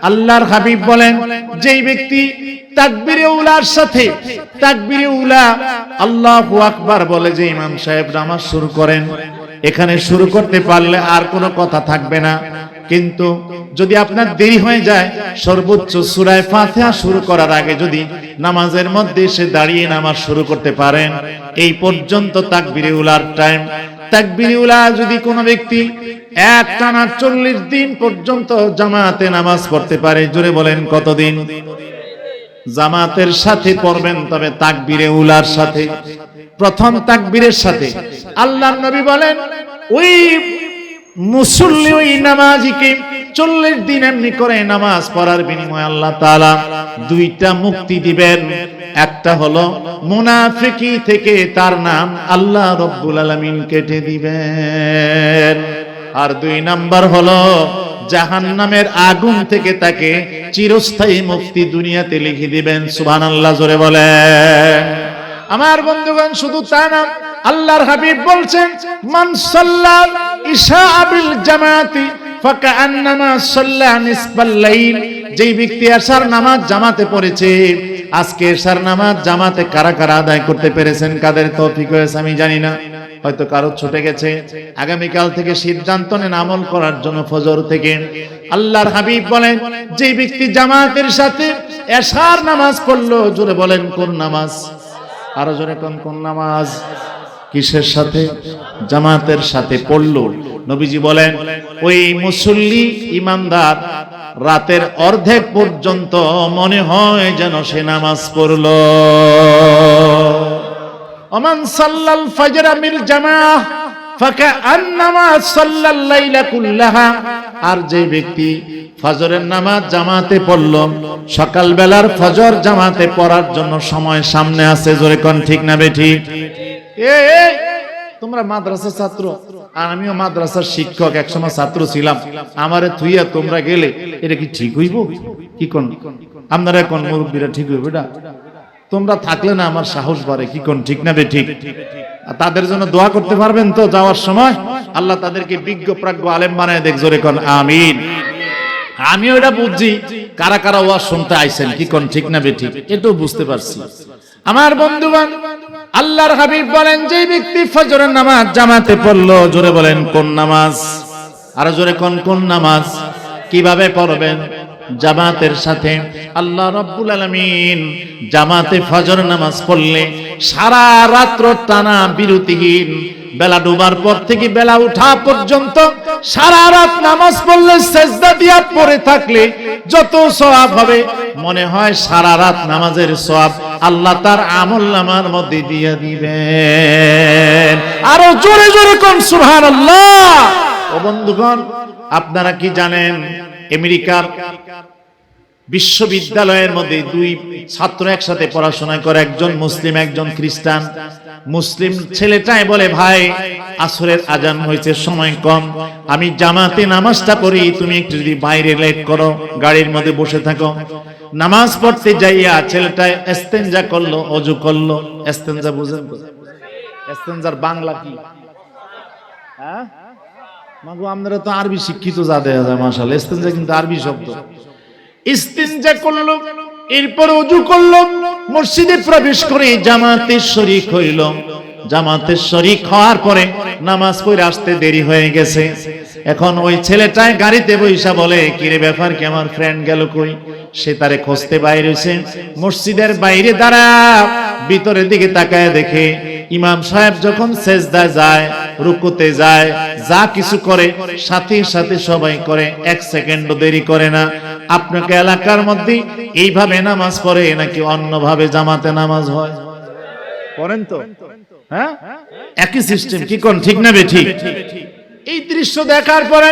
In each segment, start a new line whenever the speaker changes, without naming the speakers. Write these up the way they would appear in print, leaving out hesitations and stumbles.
আল্লাহর হাবিব বলেন, যেই ব্যক্তি তাকবীরে উলার সাথে তাকবীরে উলা আল্লাহু আকবার বলে যে ইমাম সাহেব নামাজ শুরু করেন, এখানে শুরু করতে পারলে আর কোনো কথা থাকবে না। কিন্তু যদি আপনার দেরি হয়ে যায়, সর্বোচ্চ সূরা ফাতিহা শুরু করার আগে যদি নামাজের মধ্যে এসে দাঁড়িয়ে নামাজ শুরু করতে পারেন, এই পর্যন্ত তাকবীরে উলার টাইম। তাকবীরে উলা যদি কোনো ব্যক্তি একটানা 40 দিন পর্যন্ত জামাতে নামাজ পড়তে পারে, জোরে বলেন কতদিন? জামাতের সাথে পড়বেন, তবে তাকবীরে উলার সাথে, প্রথম তাকবীরের সাথে। আল্লাহর নবী বলেন, ওই মুসল্লি, ওই নামাজিকে 40 দিন এমনি করে নামাজ পড়ার বিনিময়ে আল্লাহ তাআলা দুইটা মুক্তি দিবেন। একটা হলো মুনাফিকি থেকে তার নাম আল্লাহ রব্বুল আলামিন কেটে দিবেন, আর 2 নাম্বার হলো জাহান্নামের আগুন থেকে তাকে চিরস্থায়ী মুক্তি দুনিয়াতে লিখে দিবেন। সুবহানাল্লাহ, জোরে বলেন। আমার বন্ধুগণ, শুধু তা না, আল্লাহর হাবিব বলছেন, মান সাল্লা ইশা বিল জামাতি ফাকান্নামা সাল্লা নিসফাল লাইল। যেই ব্যক্তি এশার নামাজ জামাতে পড়েছে, আজকে এশার নামাজ জামাতে কারা কারা আদায় করতে পেরেছেন, কাদের তৌফিক হয়েছে আমি জানি না, হয়তো কারো ছুটে গেছে। আগামীকাল থেকে সিদ্ধান্ত নেন আমল করার জন্য ফজর থেকে। আল্লাহর হাবিব বলেন, যে ব্যক্তি জামাতের সাথে এশার নামাজ পড়লো, জোরে বলেন কোন নামাজ? আরো জোরে কোন নামাজ? কিসের সাথে? জামাতের সাথে পড়লো। নবীজি বলেন, ওই মুসল্লি ইমানদার রাতের অর্ধেক পর্যন্ত মনে হয় যেন সে নামাজ পড়লো। ওমান সাল্লাল ফাজরা মিল জামাআহ ফাকান্নামা সাল্লাল লাইলা কুল্লাহা। আর যে ব্যক্তি ফজরের নামাজ জামাতে পড়ল, সকাল বেলার ফজর জামাতে পড়ার জন্য সময় সামনে আছে, জোরে কোন ঠিক না বেঠিক? তোমরা মাদ্রাসার ছাত্র, আর আমিও মাদ্রাসার শিক্ষক, একসময় ছাত্র ছিলাম। আমারে থুইয়া তোমরা গেলে এটা কি ঠিক হইব? কি কোন আপনারা কোন মুরব্বীরা ঠিক হইব? এটা তোমরা থাকলে না আমার সাহস বাড়ে, কি কোন ঠিক না বেঠিক? তাদের জন্য দোয়া করতে পারবেন তো যাওয়ার সময়? আল্লাহ তাদেরকে বিজ্ঞ প্রাজ্ঞ আলেম বানায় দেখ, জোরে কোন আমিন। আমিও এটা বুঝছি কারা কারা ওয়াজ শুনতে আইছেন, কি কোন ঠিক না বেঠিক, এটাও বুঝতে পারছি। আমার বন্ধুগণ, আল্লাহর হাবিব বলেন, যে ব্যক্তি ফজরের নামাজ জামাতে পড়লো, জোরে বলেন কোন নামাজ? আর জোরে কোন নামাজ? কিভাবে পড়বেন? জামাতের সাথে। আল্লাহ রাব্বুল আলামিন জামাতে ফজর নামাজ পড়লে সারা রাত্র টানা বিরতিহীন, বেলা ডুবার পর থেকে বেলা ওঠা পর্যন্ত সারা রাত নামাজ পড়লে, সেজদা দিয়া পড়ে থাকলে যত সওয়াব হবে, মনে হয় সারা রাত নামাজের সওয়াব আল্লাহ তার আমলনামার মধ্যে দিয়ে দিবেন। আরো জোরে জোরে কোন সুবহানাল্লাহ। ও বন্ধুগণ, আপনারা কি জানেন, আমেরিকার বিশ্ববিদ্যালয়ের মধ্যে 2 ছাত্র একসাথে পড়াশোনা করে, একজন মুসলিম একজন খ্রিস্টান। মুসলিম ছেলেটাই বলে, ভাই আসরের আজান হয়েছে, সময় কম, আমি জামাতে নামাজটা পড়ি, তুমি একটু যদি বাইরে লেট করো, গাড়ির মধ্যে বসে থাকো। নামাজ পড়তে যাইয়া ছেলেটা ইস্তেনজা করলো, ওযু করলো। ইস্তেনজা বুঝেন তো? ইস্তেনজার বাংলা কি? হ্যাঁ মাগো, আপনারা তো আরবি শিক্ষিত যা দেখা যায়, মাশাআল্লাহ। ইস্তেনজা কিন্তু আরবি শব্দ। ইস্তেনজা করলো, এরপর ওযু করলো, মসজিদে প্রবেশ করে জামাতে শরীক হইল। জামাতে শরীক হওয়ার পরে নামাজ পড়ে আসতে দেরি হয়ে গেছে। এখন ওই ছেলেটাই গাড়িতে বইসা বলে, কিরে ব্যাপার কি, আমার ফ্রেন্ড গেল কই? সে তারে খুঁজতে বাইরে হইছে। মসজিদের বাইরে দাঁড়া ভিতরের দিকে তাকায় দেখে ইমাম সাহেব যখন সেজদা যায়, রুকুতে যায়, যা কিছু করে সাথে সাথে সবাই করে, 1 সেকেন্ডও দেরি করে না। আপনাকে এলাকার মধ্যে এইভাবে নামাজ পড়ে নাকি অন্যভাবে জামাতে নামাজ হয়? পড়েন তো, হ্যাঁ? একই সিস্টেম, কি কোন ঠিক না বেঠিক? এই দৃশ্য দেখার পরে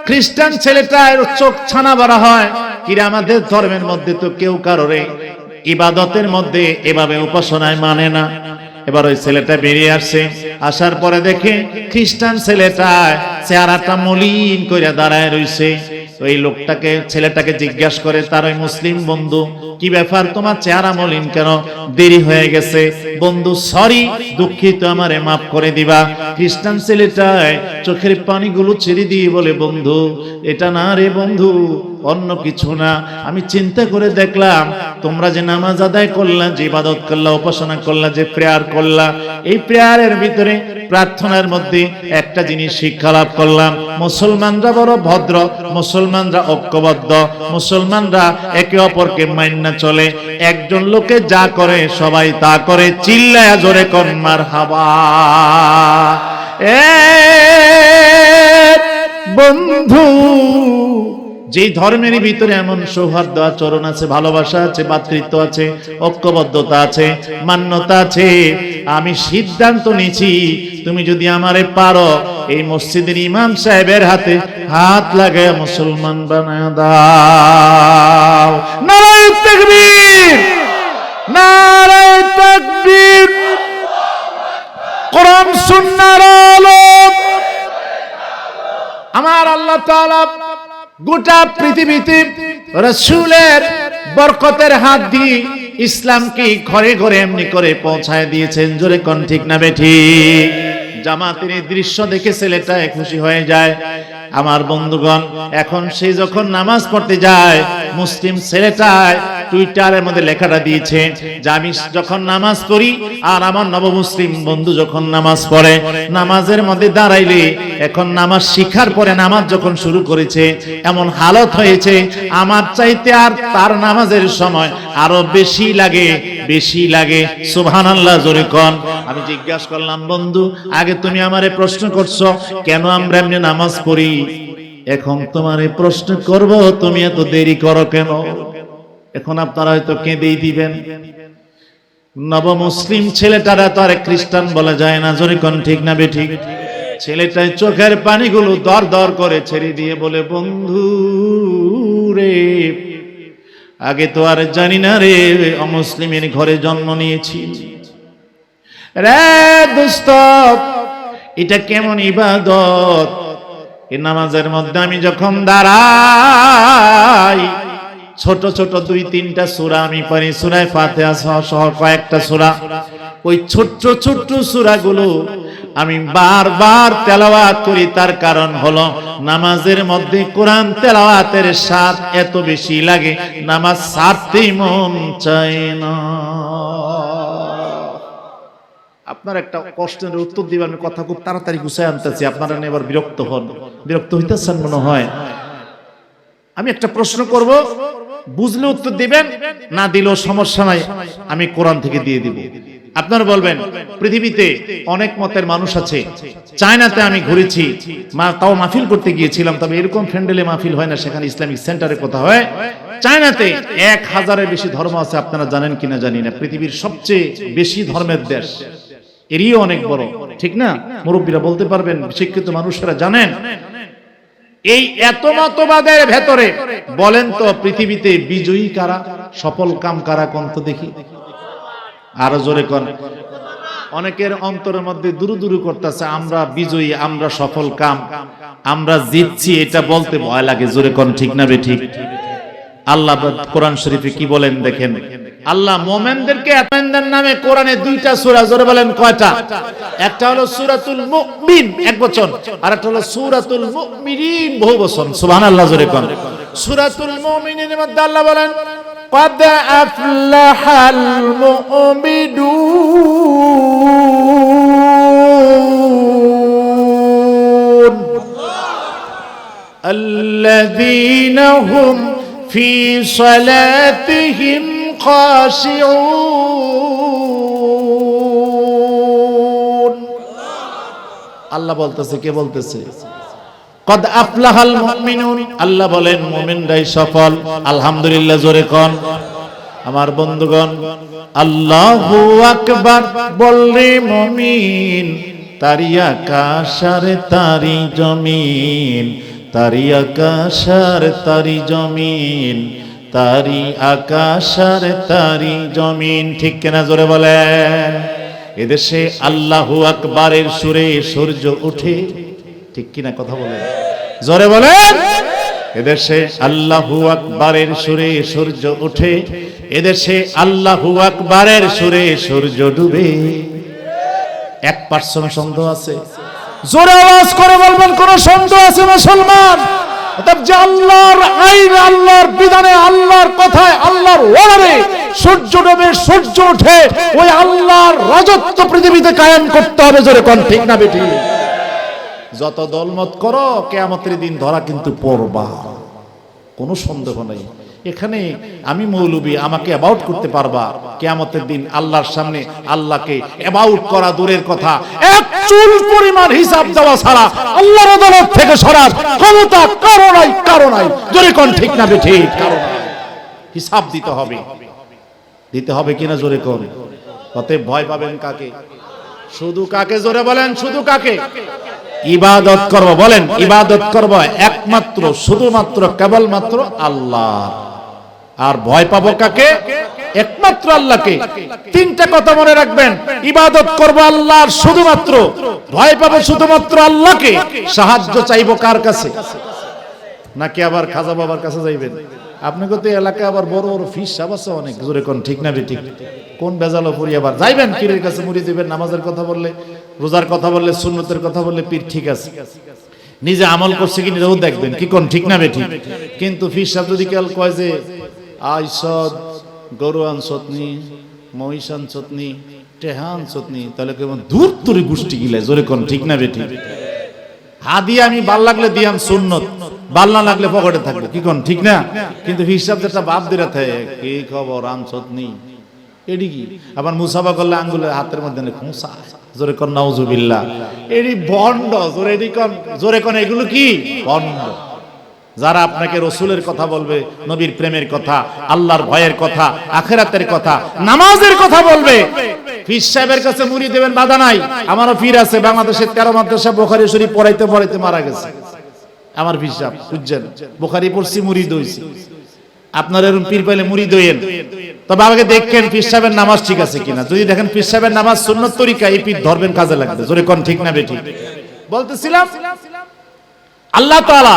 খ্রিস্টান ছেলেটার চোখ ছানা বড় হয়, কিরে আমাদের ধর্মের মধ্যে তো কেউ কারোরে ইবাদতের মধ্যে এভাবে উপাসনায় মানে না। এবার ওই ছেলেটা বেরিয়ে আসছে, আসার পরে দেখে খ্রিস্টান ছেলেটা চেহারাটা মলিন করে দাঁড়ায় রইছে। ওই লোকটাকে, ছেলেটাকে জিজ্ঞাসা করে তার ওই মুসলিম বন্ধু, কি ব্যাপার তোমার চেহারা মলিন কেন? দেরি হয়ে গেছে বন্ধু, সরি, দুঃখিত, আমারে মাফ করে দিবা। খ্রিস্টান ছেলেটা চোখের পানিগুলো ছেড়ে দিয়ে বলে, বন্ধু এটা না রে বন্ধু, অন্য কিছু না। আমি চিন্তা করে দেখলাম তোমরা যে নামাজ আদায় করলা, যে ইবাদত করলা, উপাসনা করলা, যে প্রেয়ার করলা, এই প্রেয়ারের ভিতরে প্রার্থনার মধ্যে একটা জিনিস শিক্ষা লাভ করলাম, মুসলমানরা বড় ভদ্র, মুসলমানরা ঐক্যবদ্ধ, মুসলমানরা একে অপরকে মাইন্না চলে। একজন লোকে যা করে সবাই তা করে। চিল্লায়া জোরে কোন মারহাবা। বন্ধু, যে ধর্মের ভিতরে এমন সৌহার্দ্য আচরণ আছে, ভালোবাসা আছে, ভ্রাতৃত্ব আছে, ঐক্যবদ্ধতা আছে, মান্যতা আছে, আমি সিদ্ধান্ত নিয়েছি তুমি যদি আমারে পারো এই মসজিদের ইমাম সাহেবের হাতে হাত লাগায় মুসলমান বানায় দাও। নারায়ে তাকবীর, নারায়ে তাকবীর। কোরআন সুন্নাহর আলো। আমার আল্লাহ তাআলা গোটা পৃথিবীতে রাসূলের বরকতের হাত দিয়ে ইসলামকে ঘরে ঘরে এমনি করে পৌঁছায় দিয়েছেন। জোরে কোন ঠিক না বেঠিক? জামাতের এই দৃশ্য দেখে ছেলেটা খুশি হয়ে যায়। আমার বন্ধুগণ, এখন সে যখন নামাজ পড়তে যায়, মুসলিম ছেলেটা টুইটারের মধ্যে লেখাটা দিয়েছে যে আমি যখন নামাজ পড়ি আর আমার নবমুসলিম বন্ধু যখন নামাজ পড়ে, নামাজের মধ্যে দাঁড়াইলে, এখন নামাজ শিখার পরে নামাজ যখন শুরু করেছে, এমন হালত হয়েছে আমার চাইতে আর তার নামাজের সময় আরো বেশি লাগে, বেশি লাগে। সুবহানাল্লাহ জোরে কোন। আমি জিজ্ঞাসা করলাম, বন্ধু আগে তুমি আমারে প্রশ্ন করছো কেন আমরা এমনি নামাজ পড়ি, এখন তোমারে প্রশ্ন করব তুমি এত দেরি করো কেন? এখন আপনারা হয়তো কেঁদেই দিবেন। নবমুসলিম ছেলেটারা তো আর খ্রিস্টান বলা যায় না। জোরে কোন ঠিক না বেঠিক? ছেলেটার চোখের পানিগুলো দর দর করে ছেড়ে দিয়ে বলে, বন্ধু রে, আগে তো আর জানি না রে অমুসলিমের ঘরে জন্ম নিয়েছি রে দোস্ত, এটা কেমন ইবাদত? এই নামাজের মধ্যে আমি যখন দাঁড়াই, ছোট ছোট 2-3টা সূরা আমি পারি, সূরা ফাতিহা সহ কয়েকটা সূরা, ওই ছোট্ট ছোট্ট সূরাগুলো আমি বারবার তেলাওয়াত করি। তার কারণ হলো নামাজের মধ্যে কোরআন তেলাওয়াতের স্বাদ এত বেশি লাগে, নামাজ ছাড়তেই মন চায় না। আপনার একটা প্রশ্নের উত্তর দিবেন, আমি কথা খুব তাড়াতাড়ি গুছায় আনতেছি, আপনারা এবার বিরক্ত হন, বিরক্ত হইতেছেন মনে হয়। আমি একটা প্রশ্ন করব, বুঝলে উত্তর দিবেন, না দিলেও সমস্যা নাই, আমি কোরআন থেকে দিয়ে দিব। আপনারা বলবেন, পৃথিবীতে অনেক মতের মানুষ আছে। চায়নাতে আমি ঘুরেছি, তাও মাহফিল করতে গিয়েছিলাম, তবে এরকম ফ্যান্ডেলে মাহফিল হয় না, সেখানে ইসলামিক সেন্টারে কথা হয়। চায়নাতে 1000-এর বেশি ধর্ম আছে, আপনারা জানেন কিনা জানি না। পৃথিবীর সবচেয়ে বেশি ধর্মের দেশ, এরিয়া অনেক বড়, ঠিক না? মুরব্বীরা বলতে পারবেন, শিক্ষিত মানুষেরা জানেন। এই এত মতবাদের ভেতরে বলেন তো পৃথিবীতে বিজয়ী কারা, সফল কাম কারা, কোন তো দেখি, আরো জোরে কোন। অনেকের অন্তরের মধ্যে দুরু দুরু করতেছে, আমরা বিজয়ী, আমরা সফল কাম, আমরা জিতছি, এটা বলতে ভয় লাগে। জোরে কোন ঠিক না বেঠিক? আল্লাহ কোরআন শরীফে কি বলেন দেখেন। আল্লাহ মুমিনদেরকে মুমিনদের নামে কোরআনে 2টা সূরা, জোরে বলেন কয়টা? একটা হলো সূরাতুল মুমিন একবচন, আর একটা হলো সূরাতুল মুমিনিন বহুবচন। সুবহানাল্লাহ জোরে কোন। সূরাতুল মুমিনের মধ্যে আল্লাহ বলেন, قد أفلح المؤمنون الذين هم في صلاتهم خاشعون। আল্লাহ বলতেছে, কে বলতেছে? কদ আফলাহাল মুমিনুন, আল্লাহ বলেন মুমিনরাই সফল। আলহামদুলিল্লাহ জোরে কোন। আমার বন্ধুগণ, আল্লাহু আকবার বললে মুমিন, তারি আকাশ আর তারি জমিন, তারি আকাশ আর তারি জমিন, তারি আকাশ আর তারি জমিন। ঠিক কিনা জোরে বলেন। এদেশে আল্লাহু আকবারের সুরে সূর্য ওঠে, ঠিক কিনা কথা বলেন, জোরে বলেন। এদেশে আল্লাহু আকবারের সুরে সূর্য ওঠে, এদেশে আল্লাহু আকবারের সুরে সূর্য ডুবে। 1% সন্দেহ আছে? জোরে আওয়াজ করে বলবেন, কোন সন্দেহ আছে মুসলমান? অতএব যে আল্লাহর আইনে, আল্লাহর বিধানে, আল্লাহর কথায়, আল্লাহর ওয়ারে সূর্য ডোবে সূর্য ওঠে, ওই আল্লাহর রাজত্ব পৃথিবীতে কায়েম করতে হবে। জোরে কোন ঠিক না বেঠিক? যত দলমত করো, কিয়ামতের দিন ধরা কিন্তু পড়বা, কোনো সন্দেহ নাই। এখানে আমি মৌলবী, আমাকে অ্যাবাউট করতে পারবা, কিয়ামতের দিন আল্লাহর সামনে আল্লাহকে অ্যাবাউট করা দূরের কথা, এক চুল পরিমাণ হিসাব দেওয়া ছাড়া আল্লাহর আদালত থেকে সরার ক্ষমতা কারো নাই, কারো নাই। জোরে কোন ঠিক না বেঠিক? কারো নাই। হিসাব দিতে হবে, দিতে হবে কিনা জোরে কোন? অতএব ভয় পাবেন কাকে? শুধু কাকে? জোরে বলেন, শুধু কাকে? ইবাদত করব, বলেন ইবাদত করব একমাত্র, শুধুমাত্র, কেবলমাত্র আল্লাহ। আর ভয় পাবো কাকে? একমাত্র আল্লাহকে। তিনটা কথা মনে রাখবেন, ইবাদত করব আল্লাহর শুধুমাত্র, ভয় পাবো শুধুমাত্র আল্লাহকে, সাহায্য চাইবো কার কাছে? নাকি আবার খাজা বাবার কাছে যাইবেন? আপনাকে তো এলাকায় আবার বড় বড় ফিস সাহেব আছে অনেক। জোরে কোন ঠিক না বেঠিক? কোন বেজালো পড়ি আবার যাইবেন পীরের কাছে মুড়ি দিবেন? নামাজের কথা বললে, রোজার কথা বললে, সুন্নতের কথা বললে পীর ঠিক আছে, নিজে আমল করছে কি নিজেও দেখবেন, কি কোন ঠিক না বেঠিক? কিন্তু ফিস সাহেব যদি কাল কয় যে আইসদ গরু আনসতনি, মহিষ আনসতনি, টেহা আনসতনি, তাহলে কেমন দূর দূরে গোষ্ঠী গিলে। জোরে কোন ঠিক না বেঠিক? হাদিয়া আমি ভাল লাগলে দিয়াম সুন্নত, ভাল না লাগলে পকেটে থাকবে, কি কোন ঠিক না? কিন্তু হিসাব যেটা বাপ দিরা থাকে, কি খবর আনসতনি, এডি কি আবার মুসাফা করলে আঙ্গুলের হাতের মধ্যে খুঁসা। জোরে কোন নাউজুবিল্লাহ। এডি বন্ড। জোরে এডি কোন, জোরে কোন এগুলো কি বন্ড। যারা আপনাকে রসুলের কথা বলবে, নবীর প্রেমের কথা, আল্লাহর ভয়ের কথা, আখিরাতের কথা, নামাজের কথা বলবে, পীর সাহেবের কাছে মুড়ি দেবেন, বাধা নাই। আমারও পীর আছে বাংলাদেশের 13 মাদ্রাসা বুখারী শরীফ পড়াইতে পড়াইতে মারা গেছে আমার পীর সাহেব, বুঝছেন? বুখারী পড়ছি, মুড়ি দইছি। আপনার এরকম পীর পাইলে মুড়ি দইয়েন, তবে আমাকে দেখেন পীর সাহেবের নামাজ ঠিক আছে কিনা। যদি দেখেন পীর সাহেবের নামাজ সুন্নত তরিকা, এই পীর ধরবেন, কাজে লাগবে। জোরে কোন ঠিক না বেঠিক? বলতেছিলাম আল্লাহ তাআলা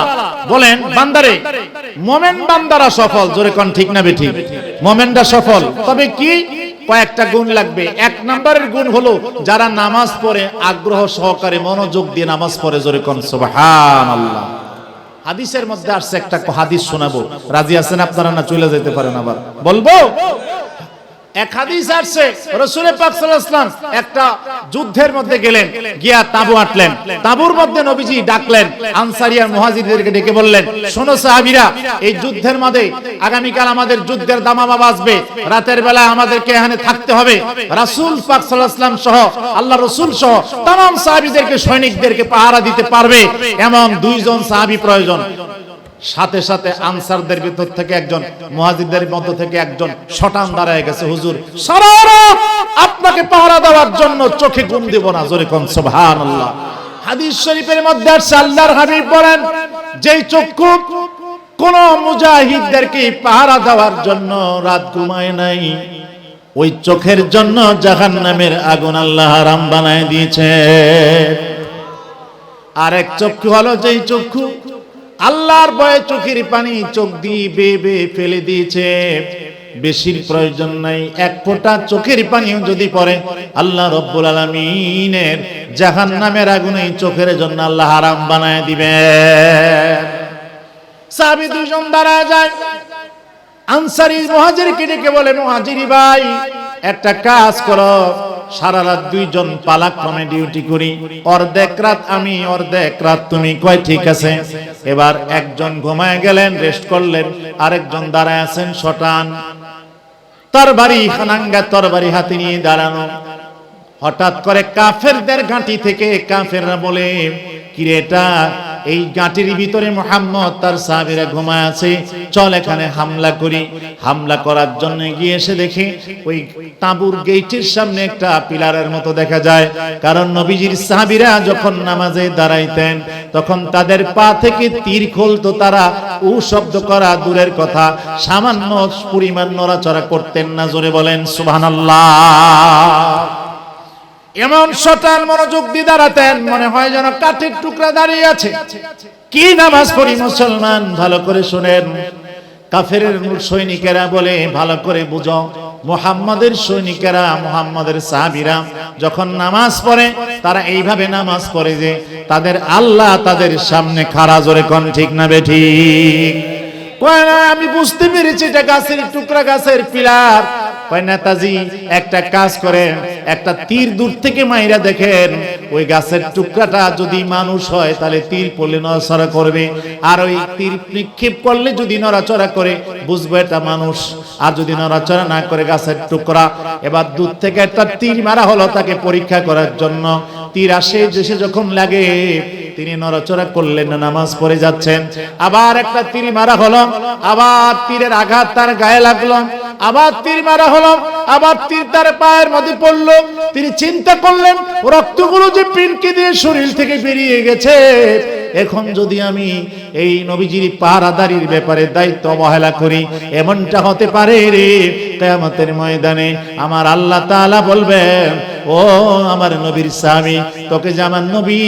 বলেন বান্দারে, মুমিন বান্দারা সফল। জোরে কোন ঠিক না বেঠিক? মুমিনরা সফল, তবে কি কয়েকটা গুণ লাগবে। এক নম্বরের গুণ হলো যারা নামাজ পড়ে আগ্রহ সহকারে মনোযোগ দিয়ে নামাজ পড়ে। জোরে কোন সুবহানাল্লাহ। হাদিসের মধ্যে আসছে, একটা হাদিস শোনাবো, রাজি আছেন আপনারা? না চলে যেতে পারেন আবার বলবো? এক হাদিস আসছে, রাসূল পাক সাল্লাল্লাহু আলাইহি ওয়াসাল্লাম একটা যুদ্ধের মধ্যে গেলেন, গিয়া তাঁবু আটলেন। তাঁবুর মধ্যে নবীজি ডাকলেন, আনসারী আর মুহাজিরদেরকে ডেকে বললেন, শোনো সাহাবীরা, এই যুদ্ধের মধ্যে আগামীকাল আমাদের যুদ্ধের দামামা বাজবে, রাতের বেলা আমাদেরকে এখানে থাকতে হবে। রাসূল পাক সাল্লাল্লাহু আলাইহি ওয়াসাল্লাম সহ, আল্লাহ রাসূল সহ तमाम সাহাবীদেরকে, সৈনিকদেরকে পাহারা দিতে পারবে এমন 2 জন সাহাবী প্রয়োজন। সাথে সাথে আনসারদের ভিতর থেকে একজন, মুহাজিরদের মধ্য থেকে একজন শটান দাঁড়ায় গেছে, হুজুর সারা রাত আপনাকে পাহারা দেওয়ার জন্য চোখে ঘুম দেব না। জোরে কোন সুবহানাল্লাহ। হাদিস শরীফের মধ্যে আছে, আল্লাহর হাবিব বলেন, যেই চক্ষু কোন মুজাহিদদেরকে পাহারা দেওয়ার জন্য রাত ঘুমায় নাই, ওই চোখের জন্য জাহান্নামের আগুন আল্লাহ হারাম বানায় দিয়েছে। আরেক চক্ষু হলো যেই চক্ষু আল্লাহর ভয়ে চোখের পানি চোখ দিয়ে বেয়ে বেয়ে ফেলে দিয়েছে, বেশির প্রয়োজন নাই, এক ফোঁটা চোখের পানিও যদি পড়ে আল্লাহ রব্বুল আলামিনের জাহান্নামের আগুনে চোখের জন্য আল্লাহ হারাম বানায় দিবেন। সাহাবী 2 জন দাঁড়ায় যায়, আনসারী মুহাজিরকে ডেকে বলে, মুহাজিরি ভাই একটা কাজ করো, সারা রাত 2 জন পালাক্রমে ডিউটি করি, অর্ধেক রাত আমি, অর্ধেক রাত তুমি। কয় ঠিক আছে। এবার একজন ঘুমায় গেলেন, রেস্ট করলেন, আরেকজন দাঁড়ায় আছেন শটান, তরবারি খানাঙ্গা তরবারি হাতে নিয়ে দাঁড়ানো। হঠাৎ করে কাফেরদের ঘাঁটি থেকে কাফেররা বলে, কিরে এটা, এই ঘাঁটির ভিতরে মুহাম্মদ তার সাহাবীরা ঘুমায় আছে, চল এখানে হামলা করি। হামলা করার জন্য গিয়ে এসে দেখে ওই তাঁবুর গেটের সামনে একটা পিলারের মতো দেখা যায়, কারণ নবীজির সাহাবীরা যখন নামাজে দাঁড়াইতেন তখন তাদের পা থেকে তীর খুলতো, তারা উ শব্দ করা দূরের কথা, সামান্য পরিমাণ নড়াচড়া করতেন না। জোরে বলেন সুবহানাল্লাহ। এমন শটান মনোযোগ দিয়ে দাঁড়াতেন, মনে হয় যেন কাঠের টুকরা দাঁড়িয়ে আছে। কি নামাজ পড়ি মুসলমান, ভালো করে শুনেন। কাফেরের সৈনিকেরা বলে, ভালো করে বুঝো, মুহাম্মাদের সৈনিকেরা, মুহাম্মাদের সাহাবীরা যখন নামাজ পড়ে তারা এইভাবে নামাজ পড়ে যে তাদের আল্লাহ তাদের সামনে খাড়া, জোরে কোন ঠিক না বেঠিক? কয় না আমি বুঝতে পেরেছি এটা গাছের টুকরা, গাছের পিলার। কয় নেতাজি একটা কাজ করেন, একটা তীর দূর থেকে মাইরা দেখেন ওই গাছের টুকরাটা যদি মানুষ হয় তাহলে তীর পড়লে নড়াচড়া করবে, আর ওই তীর নিক্ষেপ করলে যদি নড়াচড়া করে বুঝবো এটা মানুষ, আর যদি নড়াচড়া না করে গাছের টুকরা। এবার দূর থেকে একটা তীর মারা হলো তাকে পরীক্ষা করার জন্য। তীর আসে দেশে যখন লাগে তিনি নড়াচড়া করলেন না, নামাজ পড়ে যাচ্ছেন। আবার একটা তীর মারা হলো, আবার তীরের আঘাত তার গায়ে লাগলো, আবার তীর মারা হলো, আবার তীর তার পায়ের মধ্যে পড়লো। তিনি চিন্তা করলেন রক্তগুলো যে পিনকি দিয়ে শরীর থেকে বেরিয়ে গেছে, এখন যদি আমি এই নবীজির পাহারাদারির ব্যাপারে দায়িত্ব অবহেলা করি এমনটা হতে পারে রে, কিয়ামতের ময়দানে আমার আল্লাহ তাআলা বলবেন ও আমার নবীর সাহাবী, তোকে যে আমার নবী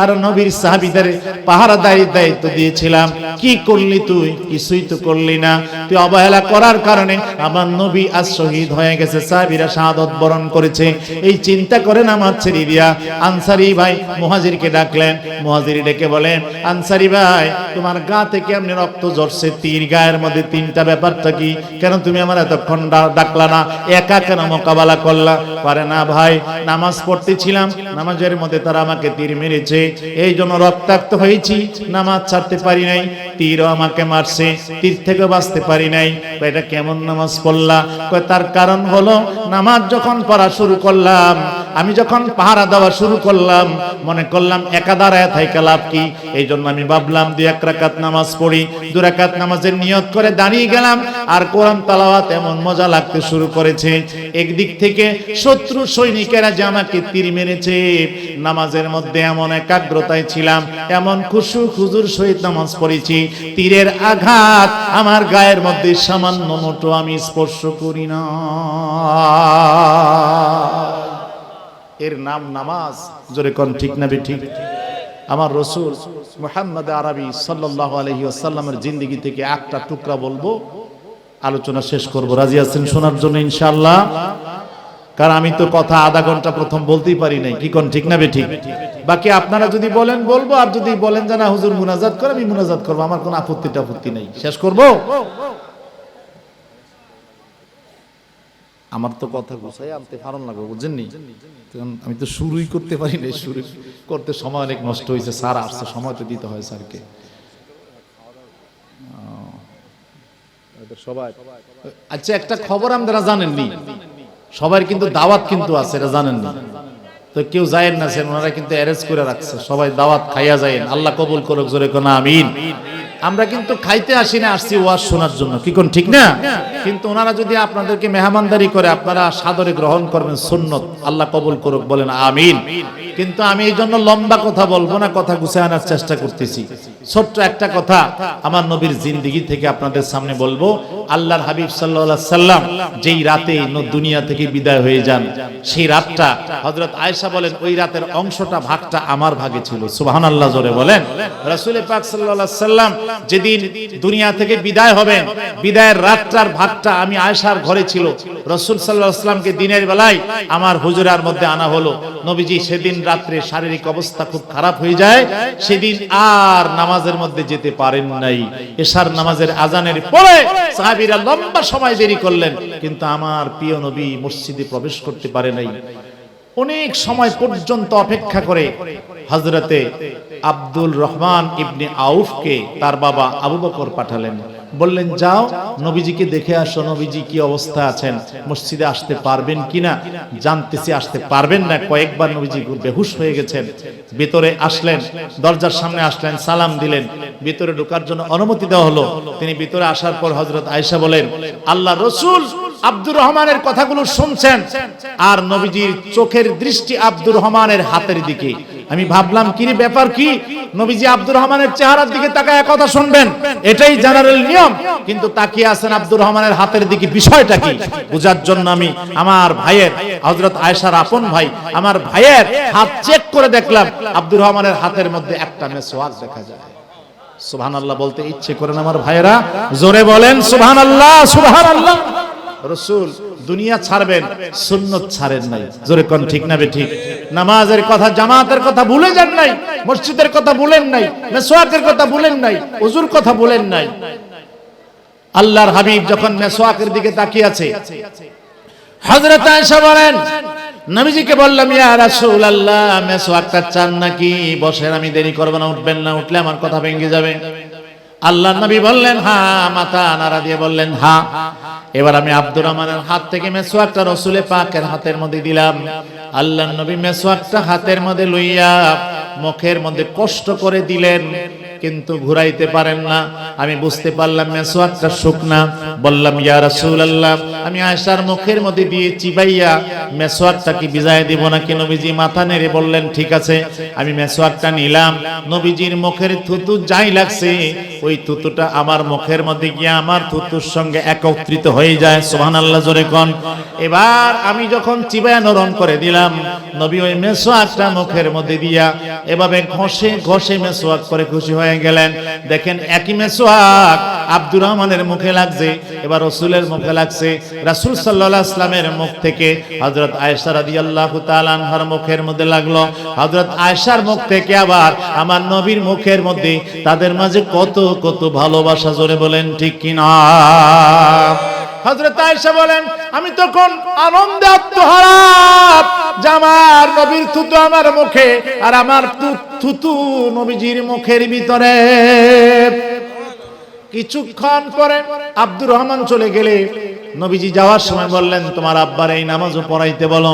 আর নবীর সাহাবীদের পাহারাদারির দায়িত্ব দিয়েছিলাম, কি করলি তুই? কিছুই তো করলি না। তুই অবহেলা করার কারণে আমার নবী আজ শহীদ হয়ে গেছে, সাহাবীরা শাহাদাত বরণ করেছে। এই চিন্তা করেন আমার ছেড়ে দিয়া আনসারী ভাই মুহাজিরকে ডাকলেন। মুহাজির ডেকে বলেন, আনসারী ভাই তোমার গা থেকে এমনি রক্ত ঝরছে, তীর গায়ের মধ্যে, তিনটা ব্যাপারটা কি? কেন তুমি আমার এতক্ষণ ডাকলা না, একা কেন মোকাবেলা করলা? পারে না ভাই, নামাজ পড়তেছিলাম, নামাজের মধ্যে তারা আমাকে তীর মেরেছে, এই জন্য রক্তাক্ত হয়েছি, নামাজ ছাড়তে পারি নাই, তীরও আমাকে মারছে, তীর থেকে বাঁচতে পারি নাই। এটা কেমন নামাজ পড়লা? তার কারণ হলো নামাজ যখন পড়া শুরু করলাম, আমি যখন পাহারা দেওয়া শুরু করলাম, মনে করলাম একা দাঁড়ায় থাইকা লাভ কি, এই জন্য আমি ভাবলাম 2 রাকাত নামাজ পড়ি। 2 রাকাত নামাজের নিয়ত করে দাঁড়িয়ে গেলাম, আর কোরআন তেলাওয়াত এমন মজা লাগতে শুরু করেছে। একদিক থেকে শত্রু সৈনিকেরা যে আমাকে তীর মেরেছে, নামাজের মধ্যে এমন একাগ্রতায় ছিলাম, এমন খুশু খুজুর সহিত নামাজ পড়েছি, তীরের আঘাত আমার গায়ের মধ্যে সামান্য মতো আমি স্পর্শ করি না। এর নাম নামাজ, জোরে কোন ঠিক না বেঠিক? আমার রাসূল মুহাম্মদ আরবি সাল্লাল্লাহু আলাইহি ওয়াসাল্লামের জিন্দেগি থেকে একটা টুকরা বলবো, আলোচনা শেষ করব। রাজি আছেন শোনার জন্য ইনশাআল্লাহ? কারণ আমি তো কথা আধা ঘন্টা প্রথম বলতেই পারি নাই, কি কোন ঠিক না বেঠিক? বাকি আপনারা যদি বলেন বলবো, আর যদি বলেন যে না হুজুর মুনাজাত করে, আমি মুনাজাত করবো, আমার কোনো আপত্তি নাই। শেষ করব? আমার তো কথা গোছাই আনতে ভালো লাগবে, বুঝছেননি? আমি তো শুরুই করতে পারি না, শুরু করতে সময় অনেক নষ্ট হয়েছে। স্যার আসছে, সময় তো দিতে হয় স্যারকে। সবাই আচ্ছা, একটা খবর আপনারা জানেননি, সবার কিন্তু দাওয়াত কিন্তু আছে, এটা জানেন না? তো কেউ যায়েন না, ওনারা কিন্তু অ্যারেঞ্জ করে রাখছে, সবাই দাওয়াত খাইয়া যায়েন। আল্লাহ কবুল করুক, জোরে কোন আমিন। আমরা কিন্তু খাইতে আসি না, আসছি ওয়াজ শোনার জন্য, কি কোন ঠিক না? কিন্তু ওনারা যদি আপনাদেরকে মেহমানদারি করে, আপনারা সাদরে গ্রহণ করবেন, সুন্নত। আল্লাহ কবুল করুক, বলেন আমিন। কিন্তু আমি এই জন্য লম্বা কথা বলবো না, কথা গুছিয়ে আনার চেষ্টা করতেছি। ছোট্ট একটা কথা আমার নবীর জিন্দেগি থেকে আপনাদের সামনে বলবো। আল্লাহর হাবিব সাল্লাল্লাহু আলাইহি সাল্লাম যেই রাতে দুনিয়া থেকে বিদায় হয়ে যান, সেই রাতটা হযরত আয়েশা বলেন ওই রাতের অংশটা, ভাগটা আমার ভাগে ছিল। সুবহানাল্লাহ, জোরে বলেন। রাসূল পাক সাল্লাল্লাহু আলাইহি সাল্লাম যেদিন দুনিয়া থেকে বিদায় হবেন, বিদায়ের রাতটার ভাগটা আমি আয়েশার ঘরে ছিল। রাসূল সাল্লাল্লাহু আলাইহি সাল্লামকে দিনের বেলায় আমার হুজরার মধ্যে আনা হলো। নবীজি সেদিন রাত্রে শারীরিক অবস্থা খুব খারাপ হয়ে যায়, সেদিন আর নামাজের মধ্যে যেতে পারেন নাই। এশার নামাজের আজানের পরে সাহাবীরা লম্বা সময় দেরি করলেন, কিন্তু আমার প্রিয় নবী মসজিদে প্রবেশ করতে পারে নাই। অনেক সময় পর্যন্ত অপেক্ষা করে হযরতে আব্দুল রহমান ইবনে আউফকে তার বাবা আবু বকর পাঠালেন, বললেন যাও নবীজিকে দেখে আসো, নবীজি কি অবস্থা আছেন, মসজিদে আসতে পারবেন কিনা জানতেছি। আসতে পারবেন না, কয়েকবার নবীজি বেহুশ হয়ে গেছেন। ভিতরে আসলেন, দরজার সামনে আসলেন, সালাম দিলেন, ভিতরে ঢোকার জন্য অনুমতি দেওয়া হলো। তিনি ভিতরে আসার পর হযরত আয়েশা বলেন, আল্লাহ রাসূল আব্দুর রহমানের কথাগুলো শুনছেন, আর নবীজির চোখের দৃষ্টি আব্দুর রহমানের হাতের দিকে। আমি ভাবলাম কি ব্যাপার, কি নবীজি আব্দুর রহমানের চেহারার দিকে তাকায় কথা শুনবেন, এটাই জেনারেল নিয়ম, কিন্তু তাকিয়ে আছেন আব্দুর রহমানের হাতের দিকে। বিষয়টা কি বোঝার জন্য আমি আমার ভাইয়ের, হযরত আয়েশার আপন ভাই, আমার ভাইয়ের হাত চেক করে দেখলাম আব্দুর রহমানের হাতের মধ্যে একটা মেসওয়াক দেখা যায়। সুবহানাল্লাহ বলতে ইচ্ছে করেন আমার ভাইয়েরা, জোরে বলেন সুবহানাল্লাহ, সুবহানাল্লাহ। রাসূল দুনিয়া ছাড়বেন, সুন্নত ছাড়েন নাই। জোরে কোন ঠিক না বেঠিক? নামাজের কথা, জামাতের কথা ভুলে যান নাই, মসজিদের কথা ভুলেন নাই, মেসওয়াকের কথা ভুলেন নাই, ওযুর কথা ভুলেন নাই। আল্লাহর হাবিব যখন মেসওয়াকের দিকে তাকিয়ে আছে, হযরত আয়েশা বলেন, নবীজিকে বললাম, ইয়া রাসূলুল্লাহ, মেসওয়াকটা চান নাকি? বসেন, আমি দেরি করব না, উঠবেন না, উঠলে আমার কথা ভেঙে যাবে। আল্লাহর নবী বললেন হ্যাঁ, মাথা নাড়া দিয়ে বললেন হ্যাঁ। এবার আমি আব্দুর রহমানের হাত থেকে মেসওয়াকটা রাসূলে পাকের হাতের মধ্যে দিলাম। আল্লাহর নবী মেসওয়াকটা হাতের মধ্যে লইয়া মুখের মধ্যে কষ্ট করে দিলেন, কিন্তু ঘুরাইতে পারেন না। আমি বুঝতে পারলাম মেসওয়াকটা শুকনা। বললাম, ইয়া রাসূলুল্লাহ, আমি আয়েশার মুখের মধ্যে দিয়ে চিবাইয়া মেসওয়াকটা কি ভিজায় দিব নাকি? নবীজি মাথা নেড়ে বললেন ঠিক আছে। আমি মেসওয়াকটা নিলাম, নবীজির মুখের থুতু যাই লাগছে ওই থুতুটা আমার মুখের মধ্যে গিয়ে আমার থুতুর সঙ্গে একত্রিত হয়ে যায়। সুবহানাল্লাহ, জোরে কোন। এবার আমি যখন চিবায়া নরম করে দিলাম, নবী ওই মেসওয়াকটা মুখের মধ্যে দিয়া এভাবে ঘষে ঘষে মেসওয়াক করে খুশি হয়ে গেলেন। দেখেন, একই মেসওয়াক আব্দুর রহমানের মুখে লাগছে, এবার রাসূলের মুখে লাগছে। রাসূল সাল্লাল্লাহু আলাইহি ওয়াসাল্লামের মুখ থেকে হযরত আয়েশা রাদিয়াল্লাহু তাআলা আনহার মুখের মধ্যে লাগলো, হযরত আয়েশার মুখ থেকে আবার আমার নবীর মুখের মধ্যে। তাদের মাঝে কত কত ভালোবাসা, জোরে বলেন ঠিক কিনা? হযরত আয়েশা বলেন, আমি তখন আনন্দে আত্মহারা, যে আমার নবীর থুতু আমার মুখে আর আমার থুতু নবীজির মুখের ভিতরে। কিছুক্ষণ পরে আব্দুর রহমান চলে গেলে নবীজি যাওয়ার সময় বললেন, তোমার আব্বার এই নামাজও পড়াইতে বলো।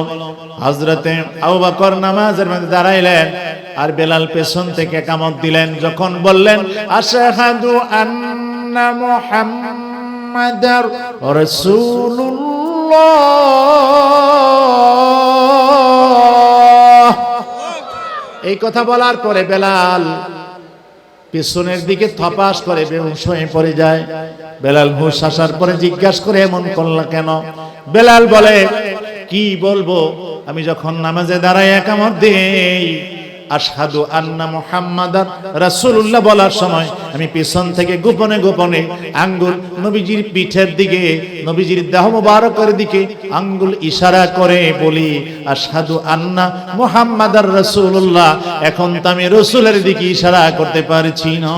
হযরতে আবু বকর নামাজের মধ্যে দাঁড়াইলেন, আর বেলাল পেছন থেকে ইকামত দিলেন। যখন বললেন, আশহাদু আন্না মুহাম্মাদার রাসূলুল্লাহ, এই কথা বলার পরে বেলাল পিছনের দিকে থপাস করে বেহুশ হয়ে পড়ে যায়। বেলাল হুঁশ আসার পরে জিজ্ঞাসা করে, এমন করলা কেন? বেলাল বলে, কি বলবো, আমি যখন নামাজে দাঁড়াই ইকামত দেই, আশহাদু আন্না মুহাম্মাদার রাসূলুল্লাহ বলার সময় আমি পিছন থেকে গোপনে গোপনে আঙ্গুল নবীজির পিঠের দিকে, নবীজির দেহ মোবারকের দিকে আঙ্গুল ইশারা করে বলি, আশহাদু আন্না মুহাম্মাদার রাসূলুল্লাহ। এখন তো আমি রাসূলের দিকে ইশারা করতে পারছি না।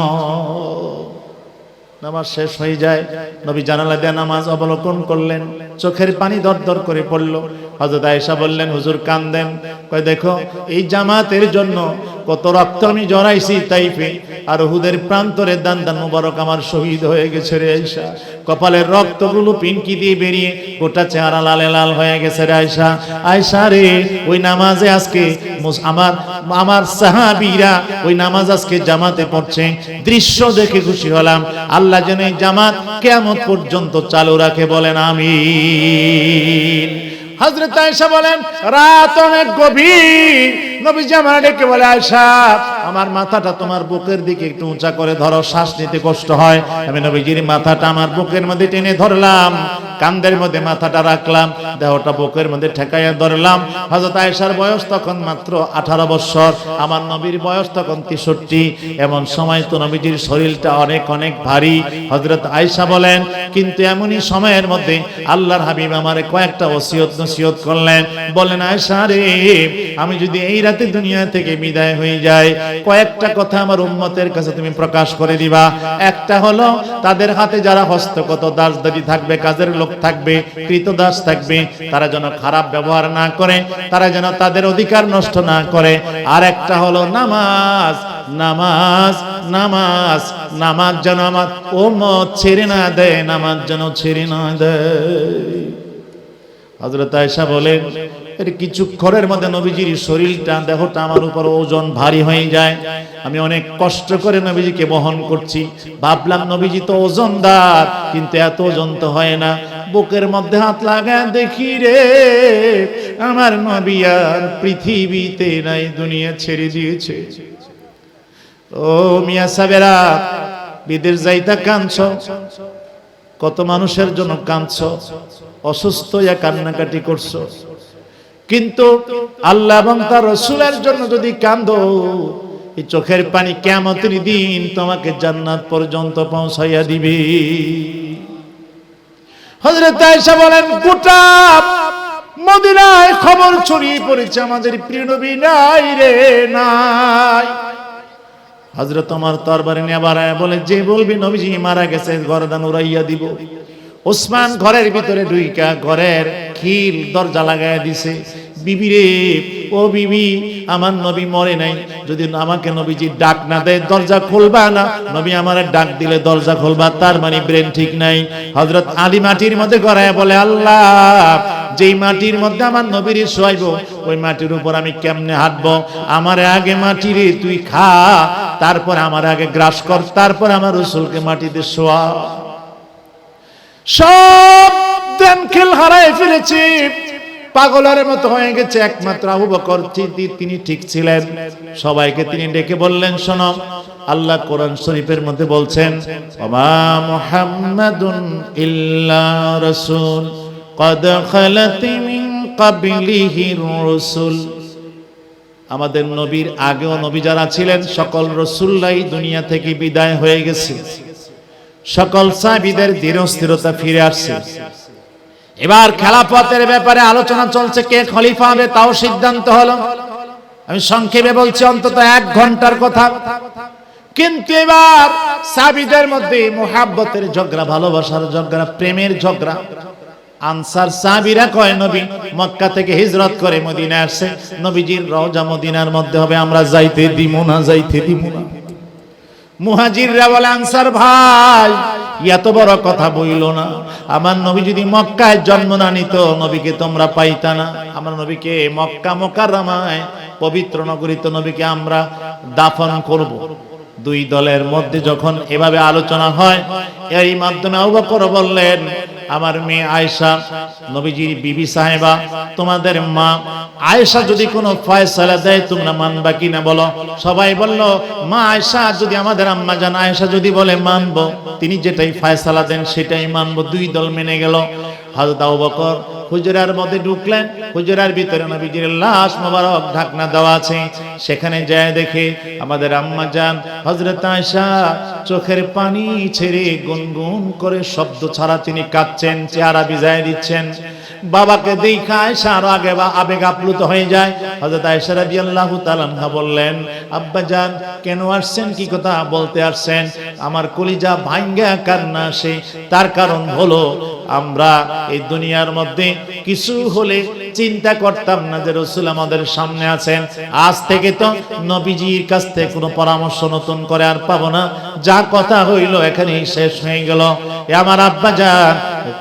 নামাজ শেষ হয়ে যায়, নবী জানালা দিয়ে নামাজ অবলোকন করলেন, চোখের পানি দরদর করে পড়ল। হযরত আয়েশা বললেন, হুজুর কাঁদেন। কয়, দেখো, এই জামাতের জন্য কত রক্ত আমি জড়াইছি তাইফে, আর উহুদের প্রান্তরে দান দান মুবারক আমার শহীদ হয়ে গেছে রে আয়েশা। কপালের রক্তগুলো পিনকি দিয়ে বেরিয়ে গোটা চেহারা লালে লাল হয়ে গেছে রে আয়েশা। আয়েশা রে, ওই নামাজে আজকে আমার সাহাবীরা ওই নামাজ আজকে জামাতে পড়ছে, দৃশ্য দেখে খুশি হলাম। আল্লাহ যেন এই জামাত কিয়ামত পর্যন্ত চালু রাখে, বলেন আমিন। হযরত আয়েশা বলেন, রাত অনেক গভীর, নবীজি আমার ডেকে বলে, আয়েশা, আমার মাথাটা তোমার বুকের দিকে একটু উঁচা করে ধরো, শ্বাস নিতে কষ্ট হয়। আমি নবীজির মাথাটা আমার বুকের মধ্যে টেনে ধরলাম, কাঁধের মধ্যে মাথাটা রাখলাম, দেহটা বুকের মধ্যে ঠেকাইয়া ধরলাম। হযরত আয়েশার বয়স তখন মাত্র 18 বছর, আমার নবীর বয়স তখন 63। এমন সময় তো নবীজির শরীরটা অনেক অনেক ভারী। হযরত আয়েশা বলেন, কিন্তু এমনই সময়ের মধ্যে আল্লাহর হাবিব আমারে কয়েকটা ওসিয়ত নসিহত করলেন। বলেন, আয়েশা রে, আমি যদি এই রাতে দুনিয়া থেকে বিদায় হয়ে যাই, কয়েকটা কথা আমার উম্মতের কাছে তুমি প্রকাশ করে দিবা। একটা হলো, তাদের হাতে যারা হস্তগত দাসদাসী থাকবে, কাজের লোক থাকবে, কৃতদাস থাকবে, তারা যেন খারাপ ব্যবহার না করে, তারা যেন তাদের অধিকার নষ্ট না করে। আর একটা হলো নামাজ, নামাজ, নামাজ, নামাজ যেন আমার উম্মত ছেড়ে না দেয়, নামাজ যেন ছেড়ে না দেয়। হযরত আয়েশা বলেন, এর কিছুক্ষণের মধ্যে নবীজির শরীরটা, দেহটা আমার উপর ওজন ভারী হয়ে যায়। আমি অনেক কষ্ট করে নবীজিকে বহন করছি। ভাবলাম নবীজি তো ওজনদার, কিন্তু এত ওজন তো হয় না। বুকের মধ্যে হাত লাগায় দেখি রে, আমার নবী আর পৃথিবীতে নাই, দুনিয়া ছেড়ে দিয়েছে। ও মিয়া সাবেরা, বিদেশ যাইতা কাঁদছ, কত মানুষের জন্য কাঁদছ, অসুস্থ হইয়া কান্নাকাটি করছো, কিন্তু আল্লাহ এবং তার রাসূলের জন্য যদি কাঁদো, এই চোখের পানি কিয়ামতের দিন তোমাকে জান্নাত পর্যন্ত পৌঁছাইয়া দিবে। হযরত আয়েশা বলেন গোটা মদিনায় খবর ছড়িয়ে পড়েছে আমাদের প্রিয় নবী নাই রে নাই। হযরত ওমর তরবারি নিয়ে বাড়ায় বলে যে বলবি নবীজি মারা গেছে গর্দান উড়াইয়া দিব। ওসমান ঘরের ভিতরে ঢুইকা ঘরের খিল দরজা লাগায় দিছে। বিবি রে ও বিবি আমার নবী মরে নাই, যদি আমাকে নবীজি ডাক না দেয় দরজা খুলবা না, নবী আমারে ডাক দিলে দরজা খুলবা, তার মানে ব্রেন ঠিক নাই। হযরত আলী মাটির মধ্যে গড়ায় বলে আল্লাহ যেই মাটির মধ্যে আমার নবীর শোয়াইবো ওই মাটির উপর আমি কেমনে হাঁটবো? আমার আগে মাটি রে তুই খা, তারপর আমার আগে গ্রাস কর, তারপর আমার রাসূলকে মাটিতে শোয়া। সব দেন খেল হারায় ফেলেছি, পাগলের মতো হয়ে গেছে। একমাত্র আবু বকর তিনি ঠিক ছিলেন। সবাইকে তিনি ডেকে বললেন শোনো, আল্লাহ কোরআন শরীফের মধ্যে বলছেন ওমা মুহাম্মাদুন ইল্লা রাসূল ক্বাদ খালাত মিন ক্বাবলিহির রাসূল। আমাদের নবীর আগেও নবী যারা ছিলেন সকল রাসূলরাই দুনিয়া থেকে বিদায় হয়ে গেছে, সকল সাহাবীদের দৃঢ়স্থিরতা ফিরে আসছে। এবার খেলাফতের ব্যাপারে আলোচনা চলছে, কে খলিফা হবে তাও সিদ্ধান্ত হলো। আমি সংক্ষেপে বলছি, অন্তত 1 ঘন্টার কথা। কিন্তু এবার সাহাবীদের মধ্যে মুহাব্বতের ঝগড়া, ভালোবাসার ঝগড়া, প্রেমের ঝগড়া। আনসার সাহাবীরা কয় নবী মক্কা থেকে হিজরত করে মদিনায় আসছে, নবীজির রওজা মদিনার মধ্যে হবে, আমরা যাইতে দিব না, যাইতে দিব না। মুহাজিররা বলে আনসার ভাই এত বড় কথা বইল না, আমার নবী যদি মক্কায় জন্ম না নিত নবীকে তোমরা পাইতা না। আমার নবীকে মক্কা মুকাররমায় পবিত্র নগরীতে নবীকে আমরা দাফন করব। দুই দলের মধ্যে যখন এভাবে আলোচনা হয়, এর মাধ্যমে আবু বকর বললেন আমার মেয়ে আয়েশা নবীজির বিবি সাহেবা, তোমাদের মা আয়েশা যদি কোনো ফয়সালা দেয় তোমরা মানবা কিনা বলো। সবাই বলল মা আয়েশা যদি, আমাদের আম্মা জান আয়েশা যদি বলে মানবো, তিনি যেটাই ফয়সালা দেন সেটাই মানবো। দুই দল মেনে গেল। হযরত আবু বকর হুজরার মধ্যে ঢুকলেন, হুজরার ভিতরে নবীজির লাশ মোবারক ঢাকনা দেওয়া আছে। সেখানে যায় দেখে আমাদের আম্মা জান হযরত আয়েশা চোখের পানি ছেড়ে গুনগুন করে শব্দ ছাড়া তিনি কাঁদছেন, চেহারা ভিজায় দিচ্ছেন। বাবাকে দেখা আয়েশা আরো আগে আবেগ আপ্লুত হয়ে যায়। হযরত আয়েশা রাদিয়াল্লাহু তাআলা আনহা বললেন আব্বা জান কেন আসছেন, কি কথা বলতে আসছেন? আমার কলিজা ভাঙ্গা কান্না আসে। তার কারণ হলো আমরা এই দুনিয়ার মধ্যে কিছু হলে চিন্তা করতাম না যে রাসূল আমাদের সামনে আছেন। আজ থেকে তো নবীজির কাছ থেকে কোনো পরামর্শ নতুন করে আর পাবো না, যা কথা হইল এখানেই শেষ হয়ে গেল। এ আমার আব্বা জান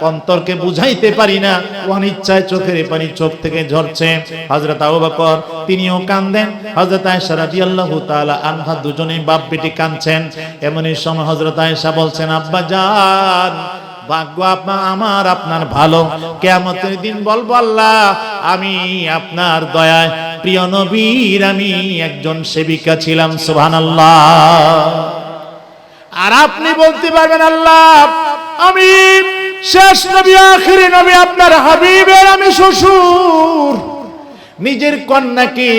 অন্তরকে বুঝাইতে পারি না, অনিচ্ছায় চোখের পানি চোখ থেকে ঝরছে। হযরত আবু বকর তিনিও কাঁদেন, হযরত আয়েশা রাদিয়াল্লাহু তাআলা আনহা দুজনেই বাপ বেটি কাঁদছেন। এমনই সময় হযরত আয়েশা বলছেন আব্বা জান ভাগ্য আমার আপনার ভালো, কিয়ামতের দিন বলবো আল্লাহ আমি আপনার দয়ায় প্রিয় নবীর আমি একজন সেবিকা ছিলাম, সুবহানাল্লাহ। আর আপনি বলতে পারবেন আল্লাহ আমি শেষ নবী আখিরি নবী আপনার হাবিবের আমি শ্বশুর। নিজের কন্যাকে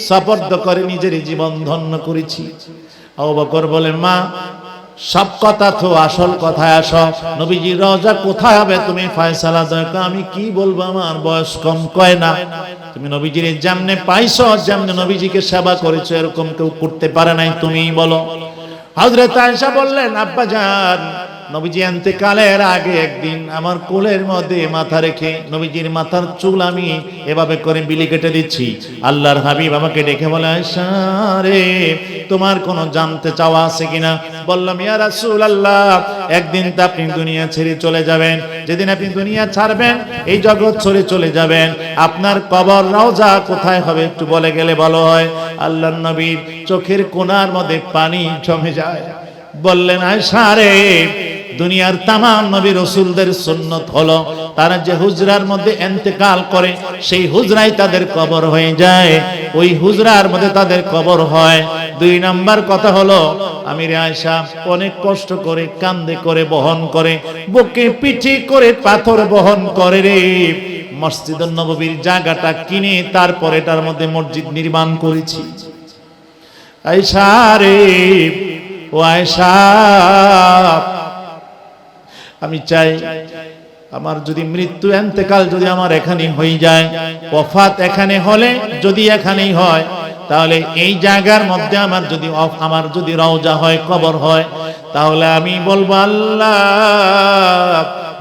সপর্দ করে নিজের জীবন ধন্য করেছি। আবু বকর বলে মা সব কথা তো আসল কথায় আসো, নবীজির রওজা কোথায় হবে তুমি ফয়সালা দাও। আমি কি বলবো, আমার বয়স কম, কয় না তুমি নবীজির যেমনে পাইছো, যেমনে নবীজিকে সেবা করেছো এরকম কেউ করতে পারে নাই, তুমিই বলো। হযরত আয়েশা বললেন আব্বা জান নবীজি ইন্তেকালের আগে একদিন আমার কোলের মধ্যে মাথা রেখে নবীজির মাথার চুল আমি এভাবে করে বিলি কেটে দিচ্ছি। আল্লাহর হাবিব আমাকে ডেকে বলে আয়েশা রে তোমার কোনো জানতে চাওয়া আছে কিনা? বললাম ইয়া রাসূলুল্লাহ একদিন তো আপনি দুনিয়া ছেড়ে চলে যাবেন, যেদিন আপনি দুনিয়া ছাড়বেন এই জগৎ ছেড়ে চলে যাবেন, আপনার কবর রওজা কোথায় হবে একটু বলে গেলে ভালো হয়। আল্লাহর নবীর চোখের কোণার মধ্যে পানি জমে যায়। বললেন আয়েশা রে দুনিয়ার তামাম নবী রাসূলদের সুন্নাত হলো তারা যে হুজরার মধ্যে ইন্তেকাল করে সেই হুজরাই তাদের কবর হয়ে যায়, ওই হুজরার মধ্যে তাদের কবর হয়। 2 নাম্বার কথা হলো আমির আয়েশা অনেক কষ্ট করে কাঁধে করে বহন করে, বুকে পিঠে করে পাথর বহন করে রে মসজিদুন নববীর জায়গাটা কিনে তারপর এটার মধ্যে মসজিদ নির্মাণ করেছি। আয়েশা রে ও আয়েশা আমি চাই আমার যদি মৃত্যু এন্তেকাল যদি আমার এখানে হয়ে যায়, ওফাত এখানে হলে যদি এখানেই হয়, তাহলে এই জায়গার মধ্যে আমার যদি রওজা হয়, কবর হয়, তাহলে আমি বলবো আল্লাহ,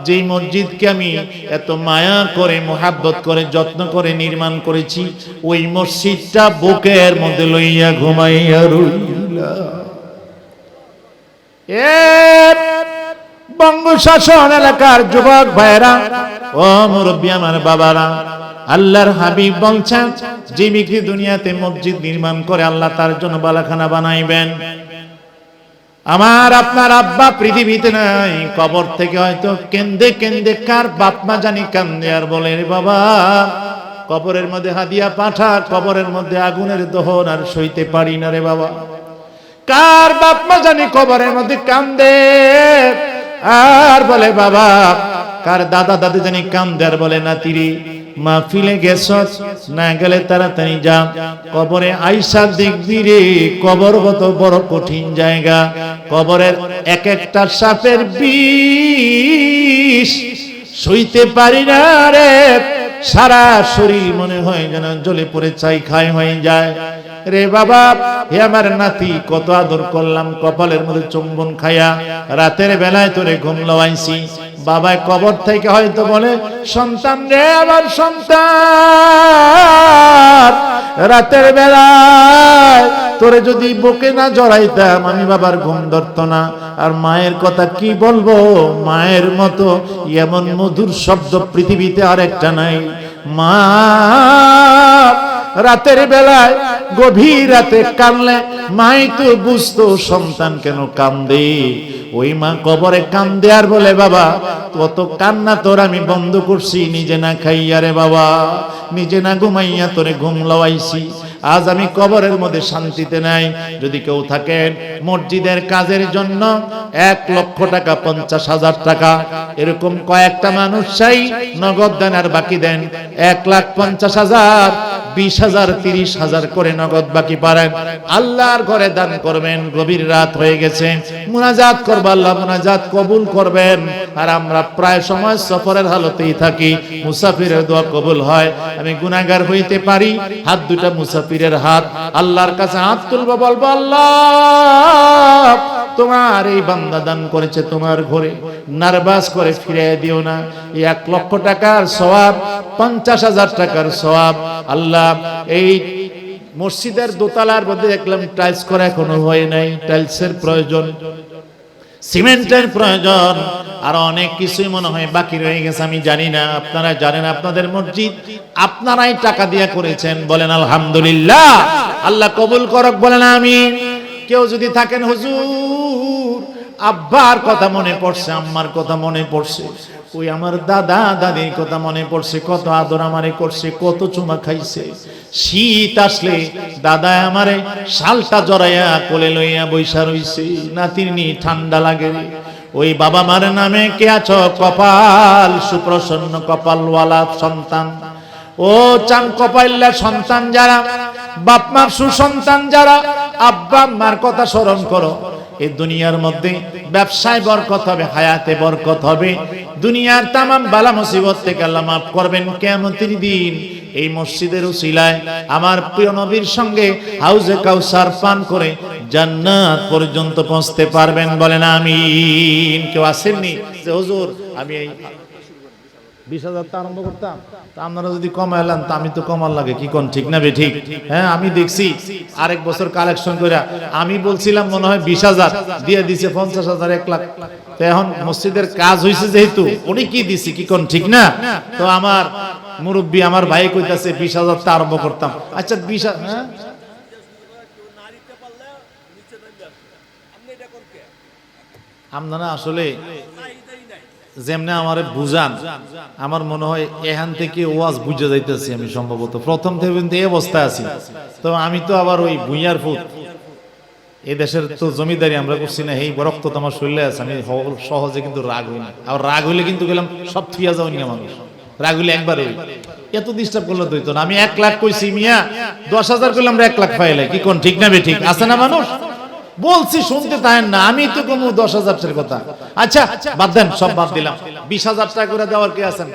যে মসজিদকে আমি এত মায়া করে, মোহাব্বত করে, যত্ন করে নির্মাণ করেছি, ওই মসজিদটা বুকের মধ্যে লইয়া ঘুমাইয়া রইলাম। বঙ্গশাসন এলাকার যুবক ভাইরা, ও মুরব্বী আমার বাবারা, আল্লাহর হাবিব বলছেন, যে ব্যক্তি দুনিয়াতে মসজিদ নির্মাণ করে আল্লাহ তার জন্য বালাখানা বানাইবেন। আমার আপনার আব্বা পৃথিবীতে নাই, কবর থেকে হয়তো কেন্দে কেন্দে কার বাপ মা জানি কান্দে আর বলে, রে বাবা, কবরের মধ্যে হাদিয়া পাঠা, কবরের মধ্যে আগুনের দহন আর সইতে পারি না রে বাবা। কার বাপ মা জানি কবরের মধ্যে কান্দে আর বলে বাবা, কার দাদা দাদি জানি কান্দে আর বলে নাতিরি, মাহফিলে গেছ না, গেলে তাড়াতাড়ি যা, কবরে আইসা দেখবি রে, কবর কত বড় কঠিন জায়গা, কবরের এক একটা সাপের বিষ সইতে পারি না রে, সারা শরীর মনে হয় যেন জ্বলে পড়ে ছাই খাই হয়ে যায় রে বাবা। হে আমার নাতি, কত আদর করলাম, কপালের মধ্যে চুম্বন খায়া রাতের বেলায় তোরে ঘুম লওয়াইছি, বাবায় কবর থেকে হয়তো বলে, সন্তান রে, আমার সন্তান, রাতের বেলায় তোরে যদি বুকে না জড়াইতাম আমি বাবার ঘুম ধরত না। আর মায়ের কথা কি বলবো, মায়ের মতো এমন মধুর শব্দ পৃথিবীতে আর একটা নাই। মা রাতের বেলায় গভীর রাতে কাঁদলে মাই তো বুঝতো সন্তান কেন কান্দে। ওই মা কবরে কান্দে আর বলে, বাবা কত কান্না তোর আমি বন্ধ করছি, নিজে না খাইয়া রে বাবা, নিজে না ঘুমাইয়া তোরে ঘুম লওয়াইছি, আজ আমি কবরের মধ্যে শান্তিতে নাই। যদি কেউ থাকেন মসজিদের কাজের জন্য 1 লক্ষ টাকা, 50,000 টাকা, এরকম কয়েকটা মানুষ চাই, নগদ দেন আর বাকি দেন, 1,50,000, 20,000, 30,000 করে নগদ বাকি পারেন, আল্লাহর ঘরে দান করবেন। গভীর রাত হয়ে গেছে, মুনাজাত করব, আল্লাহ মুনাজাত কবুল করবেন। আর আমরা প্রায় সময় সফরের হালতেই থাকি, মুসাফিরের দোয়া কবুল হয়। আমি গুনাহগার হইতে পারি, হাত দুটা মুসাফিরের হাত, আল্লাহর কাছে হাত তুলবো, বলবো আল্লাহ, তোমার এই বান্দা দান করেছে তোমার ঘরে, নার্ভাস করে ফিরে দিও না। 1 লক্ষ টাকার সওয়াব, 50,000 টাকার সওয়াব, আল্লাহ এই মসজিদের দোতলার মধ্যে দেখলাম টাইলস করা এখনো হয় নাই, টাইলসের প্রয়োজন, সিমেন্টের প্রয়োজন, আর অনেক কিছুই মনে হয় বাকি রয়ে গেছে, আমি জানি না। আপনারা জানেন, আপনাদের মসজিদ আপনারাই টাকা দিয়ে করেছেন, বলেন আলহামদুলিল্লাহ। আল্লাহ কবুল করক, বলেন আমিন। কেউ যদি থাকেন, হুজুর আব্বার কথা মনে পড়ছে, আম্মার কথা মনে পড়ছে, ওই আমার দাদা দাদির কথা মনে পড়ছে, কত আদর আমারে করছে, কত চুমা খাইছে, শীত আসলে দাদা আমারে শালটা জড়াইয়া কোলে লইয়া বৈশা রইছে, নাতির নি ঠান্ডা লাগে। ওই বাবা মার নামে কে আছো, কপাল সুপ্রসন্ন কপালওয়ালা সন্তান, ও চান কপাইল্লা সন্তান যারা, বাপ মার সুসন্তান যারা, আব্বা আম্মার কথা স্মরণ করো। এই দুনিয়ার মধ্যে ব্যবসায় বরকত হবে, হায়াতে বরকত হবে, দুনিয়ার তামাম বালা মুসিবত থেকে আল্লাহ মাফ করবেন কিয়ামতের দিন। এই মসজিদের উসিলায় আমার প্রিয় নবীর সঙ্গে হাউজে কাউসার পান করে জান্নাত পর্যন্ত পৌঁছতে পারবেন, বলেন আমিন। কেউ আসেননি যে হুজুর আমি এই 20,000 টা আরম্ভ করতাম, তা আপনারা যদি কমাইলেন তা আমি তো কমার লাগে, কি কোন ঠিক না বে ঠিক? হ্যাঁ, আমি দেখছি আরেক বছর কালেকশন করে আমি বলছিলাম মনে হয় 20,000 দিয়ে দিছে, 50,000, 1 লাখ। তো এখন মসজিদের কাজ হয়েছে যেহেতু উনি কি দিছি, কি কোন ঠিক না? তো আমার মুরব্বী আমার ভাই কইতাছে 20,000 টা আরম্ভ করতাম। আচ্ছা 20,000, হ্যাঁ আপনারা আসলে যেমনে আমারে বুঝান, আমার মনে হয় এখান থেকে ওয়াজ বুঝে যাইতেছি আমি, সম্ভবত প্রথম থেকে কিন্তু এই অবস্থায় আছি। তো আমি তো আবার ওই ভুইয়ার ফুট, এই দেশের তো জমিদারি আমরা করছি না, এই রক্ত তো আমার শরীরে আছে, আমি সহজে কিন্তু রাগ হই না। আর রাগ হইলে কিন্তু গেলাম সব থুইয়া যাও না মানুষ, রাগ হইলে একবার হই, এত ডিস্টার্ব করলে তো হইতো না। আমি 1 লাখ কইছি মিয়া, 10,000 করলে আমরা 1 লাখ পাইলে, কি কোন ঠিক না বে ঠিক? আছে না মানুষ? বলছি শুনতে তাহেন না, আমি তো কমু 10,000 টাকার কথা। আচ্ছা বাদ দেন, সব বাদ দিলাম। 20,000 টাকা করে দেওয়ার কে আছেন?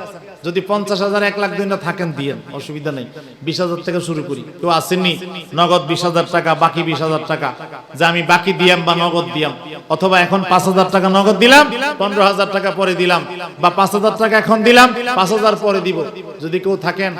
যদি 50,000 1 লাখ দিন থাকেন দিয়েন, অসুবিধা নেই। 20,000 টাকা শুরু করি। কেউ আসেননি নগদ 20,000 টাকা, বাকি 20,000 টাকা, যে আমি বাকি দিয়াম বা নগদ দিয়াম, অথবা এখন 5,000 টাকা নগদ দিলাম, 15,000 টাকা পরে দিলাম, বা 5,000 টাকা এখন দিলাম, 5,000 পরে দিব। যদি কেউ থাকেন